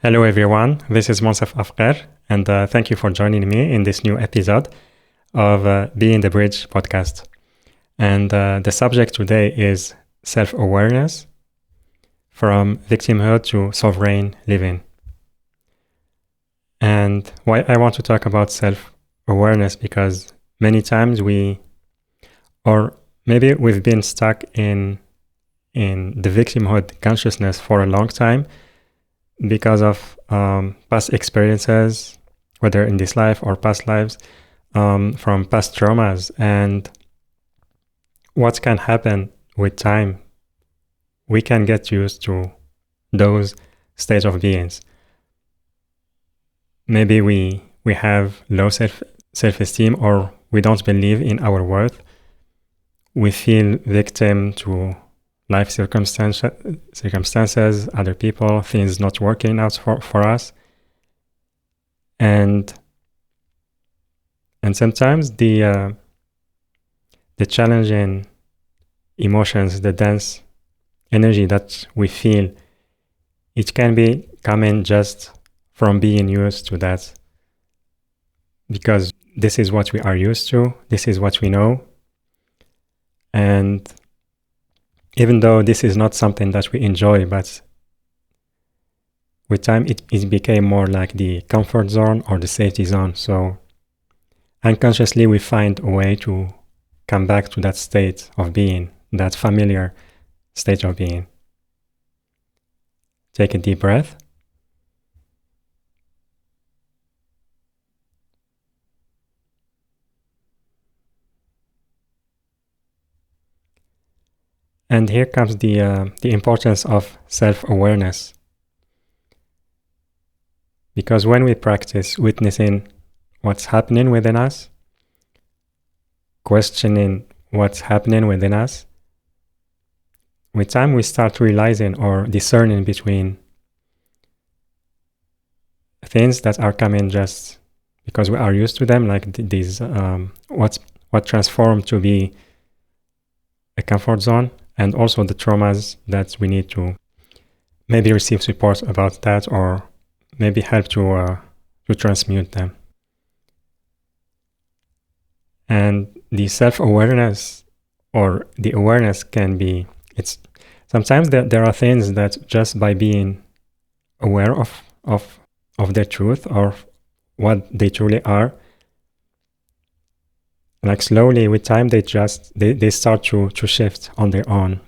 Hello everyone, this is Moncef Afkir, and thank you for joining me in this new episode of Being the Bridge podcast. And the subject today is self-awareness, from victimhood to sovereign living. And why I want to talk about self-awareness, because many times maybe we've been stuck in the victimhood consciousness for a long time, because of past experiences, whether in this life or past lives, from past traumas. And what can happen with time, we can get used to those states of beings. Maybe we have low self-esteem, or we don't believe in our worth. We feel victim to life circumstances, other people, things not working out for us. And sometimes the challenging emotions, the dense energy that we feel, it can be coming just from being used to that. Because this is what we are used to, this is what we know. And even though this is not something that we enjoy, but with time it became more like the comfort zone or the safety zone. So unconsciously we find a way to come back to that state of being, that familiar state of being. Take a deep breath. And here comes the importance of self-awareness. Because when we practice witnessing what's happening within us, questioning what's happening within us, with time we start realizing or discerning between things that are coming just because we are used to them, like these what transformed to be a comfort zone, and also the traumas that we need to maybe receive support about that, or maybe help to transmute them. And the self-awareness or the awareness can be, it's sometimes there are things that just by being aware of their truth or what they truly are, like slowly with time they start to shift on their own.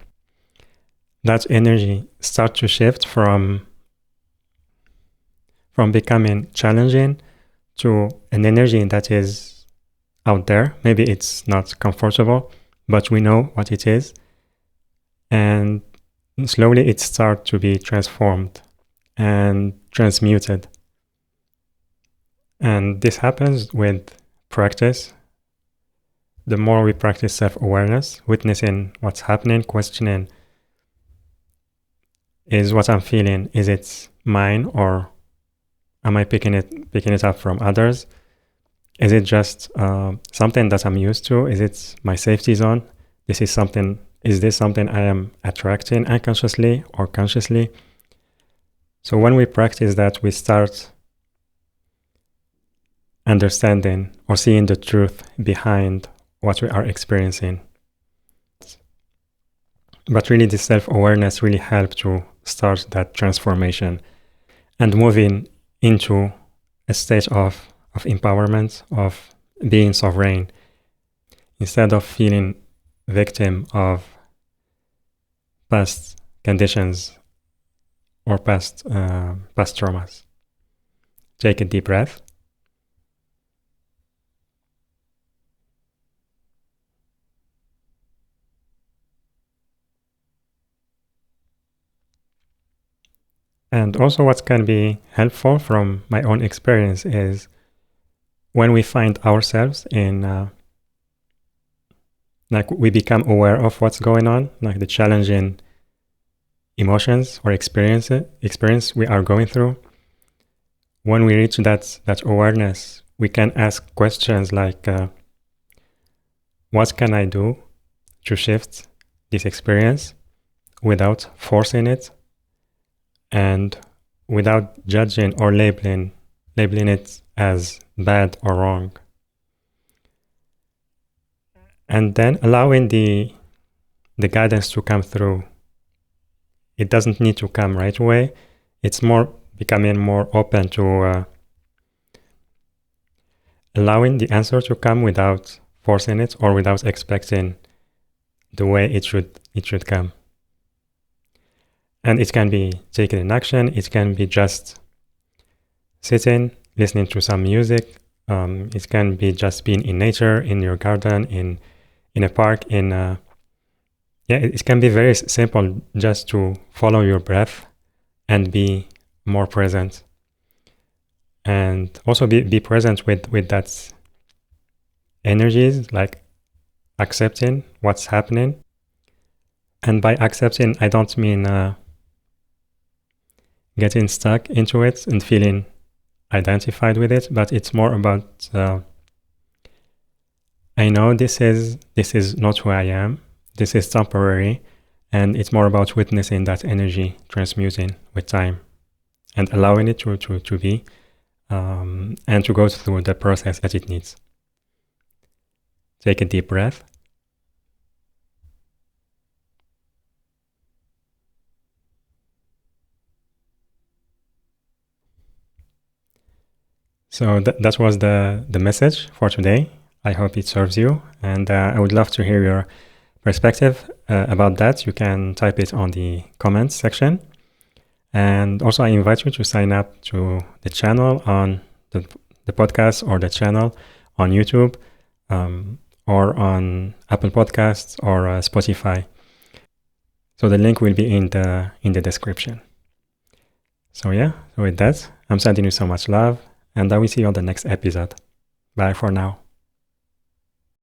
That energy starts to shift from becoming challenging to an energy that is out there. Maybe it's not comfortable, but we know what it is. And slowly it starts to be transformed and transmuted. And this happens with practice. The more we practice self-awareness, witnessing what's happening, questioning, is what I'm feeling, is it mine, or am I picking it up from others? Is it just something that I'm used to? Is it my safety zone? Is this something I am attracting unconsciously or consciously? So when we practice that, we start understanding or seeing the truth behind what we are experiencing. But really, this self-awareness really helps to start that transformation and moving into a state of empowerment, of being sovereign, instead of feeling victim of past conditions or past traumas. Take a deep breath. And also what can be helpful from my own experience is when we find ourselves in, like we become aware of what's going on, like the challenging emotions or experience we are going through. When we reach that awareness, we can ask questions like, what can I do to shift this experience without forcing it? And without judging or labeling it as bad or wrong. And then allowing the guidance to come through. It doesn't need to come right away. It's more becoming more open to allowing the answer to come without forcing it or without expecting the way it should come. And it can be taken in action. It can be just sitting, listening to some music. It can be just being in nature, in your garden, in a park, it can be very simple, just to follow your breath and be more present. And also be present with that energies, like accepting what's happening. And by accepting, I don't mean getting stuck into it and feeling identified with it, but it's more about I know this is not who I am. This is temporary, and it's more about witnessing that energy transmuting with time and allowing it to be and to go through the process that it needs. Take a deep breath. So that was the message for today. I hope it serves you, and I would love to hear your perspective about that. You can type it on the comments section. And also I invite you to sign up to the channel on the podcast, or the channel on YouTube, or on Apple Podcasts or Spotify. So the link will be in the description. So with that, I'm sending you so much love, and I will see you on the next episode. Bye for now.